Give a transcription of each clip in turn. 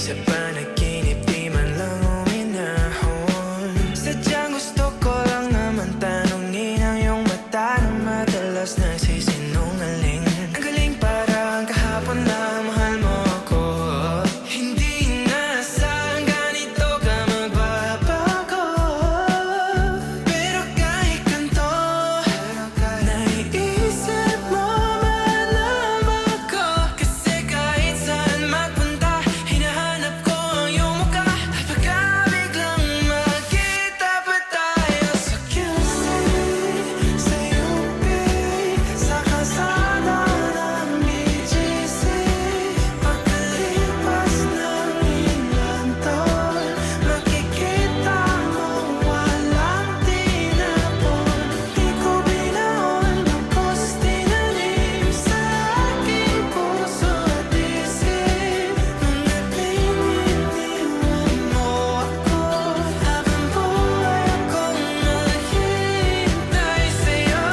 Sa panaginip di man lang uminahon. Sadyang gusto ko lang naman tanungin ang iyong mata na madalas nagsisinungaling. Ang galing parang kahapon na mahal mo ako. Hindi inaasahang ganito ka magbabago. Pero kahit ganito, naiisip mo malam ako. Kasi kahit saan magpunta, hinahanap ko ang iyong mukha. At pagka biglang magkita pa tayo sa QC, sa UP, sa kalsada ng BGC, pagkalipas ng ilang taon, makikita mo walang tinapon. Di ko binaon, bagkus tinanim sa aking puso at isip. Ngunit iniwan mo ako, habang buhay akong naghihintay sa'yo.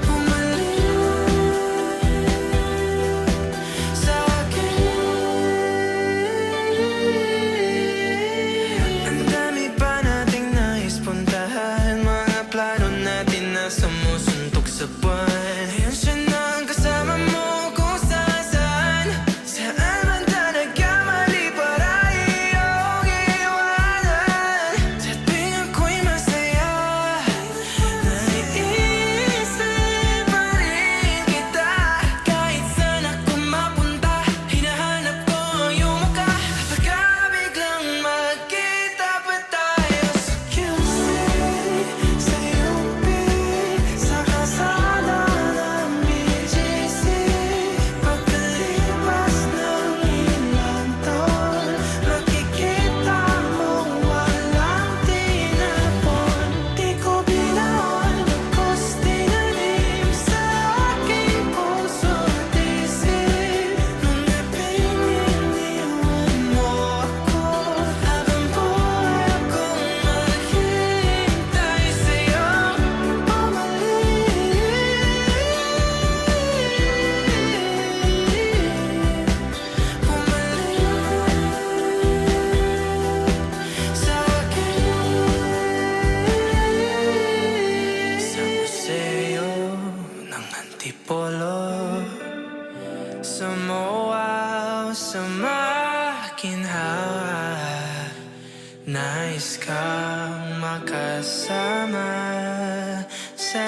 Bumalik sa'kin. Ang dami pa nating nais puntahan, mga plano natin na sumusuntok sa buwan. Ngayon siya na ang kasama mo kung saan. Saan man talaga mali para iyong iwanan. Sa tuwing ako'y masaya, naiisip pa rin kita. Kahit saan ako mapunta, hinahanap ko ang iyong mukha. At pagka biglang magkita pa tayo sa QC, sa UP, sa kalsada ng BGC, pagkalipas ng ilang taon, makikita mo walang tinapon. Di ko binaon, bagkus tinanim sa aking puso at isip. Ngunit pininiwan mo ako, habang buhay akong maghihintay sa'yo. Bumalik sa'kin. Sa museo ng Antipolo, sa MOA o sa makinhawa, nais kang makasama sa